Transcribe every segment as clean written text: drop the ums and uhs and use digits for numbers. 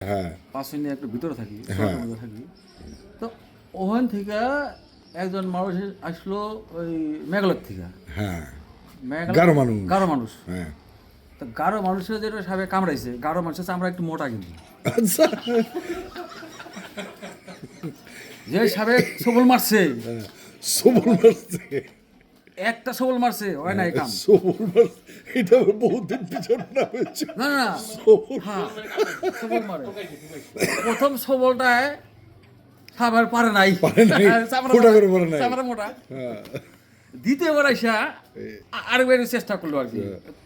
হ্যাঁ 5 মিনিট একটু ভিতরে থাকি, হ্যাঁ। শহরের মধ্যে থাকি। তো ওখান থেকে একজন মানুষ আসলো ওই মেঘালয় থেকে। হ্যাঁ মেঘালয় গারো মানুষ। গারো মানুষ। হ্যাঁ তো গারো মানুষের যেটা সাপে কামড়াইছে, গারো মানুষের চামড়া একটু মোটা কিন্তু। আচ্ছা যে সাপে সবল মারছে, সবল মারছে একটা সবল মারছে হয় নাই কাম। সবল মারছে এটা আমার বহুদিন পিছনে না হয়েছে না না না, সবল হ্যাঁ সবল মারে। প্রথম সবলটায় সাপের পারে নাই, পারে নাই, চামড়া ফোঁটা মোটা, করে পারে নাই। চামড়া মোটা। হ্যাঁ দ্বিতীয়বার আইসা আরেকবার চেষ্টা করলো আর কি,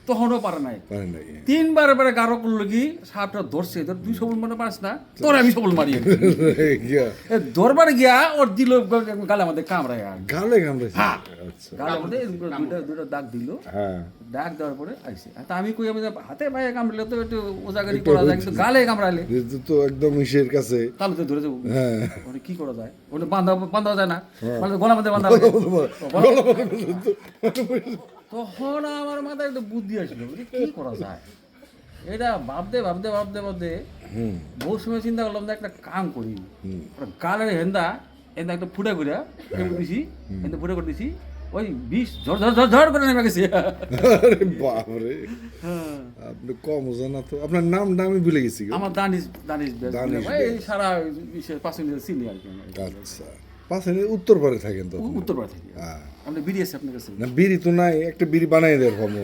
তখনও পারে নাই। পারে নাই 3বার এবারে গারো করলো কি, সাপটা ধরছে, ধর তুই সবল মানে পারিস না, তোর আমি সবল মারি। গিয়া ধরবার গিয়া ওর দিল গালে আমাদের কামড়ায়, আর গালে কামড়েছে হ্যাঁ। আচ্ছা গালের মধ্যে এরকম করে দুইটা দুইটা দাগ দিল। হ্যাঁ দাগ দেওয়ার পরে আইসে। তা আমি কই, আমি হাতে পায়ে কামড়ালে তো একটু ওজাগারি করা যায়, কিন্তু গালে কামড়ালে যেহেতু তো একদম ইসের কাছে তাহলে তো ধরে যাবো। হ্যাঁ ওটা কি করা যায়, ওটা বান্ধা যায় না, মানে গলা মধ্যে বান্ধা লাগে। তখন আমার মাথায় একটা বুদ্ধি আসলো, বলি, কি করা যায় এটা। ভাবতে ভাবতে ভাবতে ভাবতে হুম বহু সময় চিন্তা করলাম যে একটা কাম করি, ওটা গালের হেন্দা হেন্দা একটা ফুটা করে দিছি, হেন্দা ফুটা করে দিছি, ওই বিষ ঝড় ঝড় ঝড় ঝড় করে নেমে গেছে। আরে বাপরে আপনি কম জানা তো আপনার নামটা আমি ভুলে গেছি গো। আমার দানিশ দানিশ দানিশ এই সারা বিশ্বের 5 মিনিট চিনি আর কি। আচ্ছা পাশে উত্তর পারে থাকেন তো উত্তরপাড়া থেকে। হ্যাঁ আপনি বিড়ি আছে আপনার কাছে? না বিড়ি তো নাই একটা বিড়ি বানাই দেয় ভাবো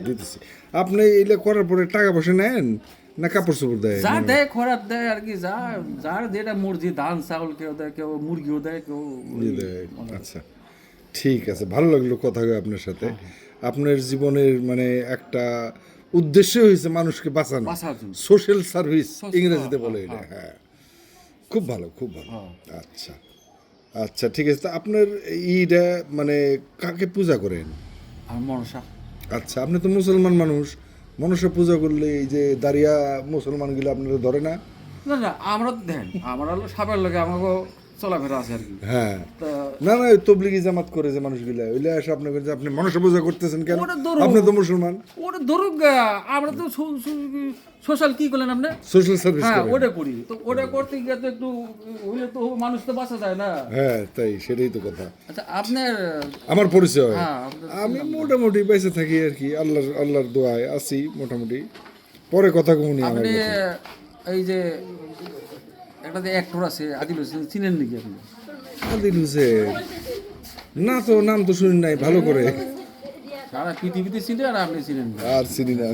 দিতেছি আপনি এইটা করার পরে টাকা পয়সা নেন না কাপড় চোপড় দেয় যা দেয় খরাব দেয় আর কি, যা যার যেটা মর্জি, ধান চাউল কেউ দেয়, কেউ মুরগিও দেয়, কেউ ইয়ে দেয়। আচ্ছা ঠিক আছে ভালো লাগলো কথা হবে আপনার সাথে আপনার জীবনের মানে একটা উদ্দেশ্য হয়েছে মানুষকে বাঁচানো বাঁচার জন্য। সোশ্যাল সার্ভিস ইংরেজিতে হ্যাঁ, বলে এটা হ্যাঁ খুব ভালো খুব ভালো হ্যাঁ। আচ্ছা আচ্ছা ঠিক আছে তো আপনার ইটা মানে কাকে পূজা করেন আর মনসা। আচ্ছা আপনি তো মুসলমান মানুষ মনসা পূজা করলে এই যে দাঁড়িয়া মুসলমানগুলো আপনারা ধরে না না না, আমরা তো দেখেন, আমরা হলো সাপের লোকে আমাকে চলাফেরা আছে আর কি। হ্যাঁ তা না না ওই তবলিগি জামাত করে যে মানুষগুলা ওইলে আসে আপনার কাছে আপনি মনসা পূজা করতেছেন কেন ওটা ধরুন। আপনি তো মুসলমান ওটা ধরুক গা, আমরা তো সোশ্যাল কি করলেন আপনি? সোশ্যাল সার্ভিস হ্যাঁ করেন ওটা করি, তো ওটা করতে গিয়ে তো একটু হইলে তো মানুষ তো বাঁচা যায় না। হ্যাঁ তাই সেটাই তো কথা আচ্ছা আপনার, আমার পরিচয় হ্যাঁ আপনার আমি মোটামুটি বেঁচে থাকি আর কি আল্লাহর দোয়ায় আছি মোটামুটি পরে কথা কমুনি আমার আপনি কথা। এই যে একটা যে অ্যাক্টর আছে আদিল হোসেন, চিনেন নাকি আপনি? আদিল হোসেন না তো নাম তো শুনি নাই ভালো করে সারা পৃথিবীতে চিনে আর আপনি চিনেন না। আর চিনি না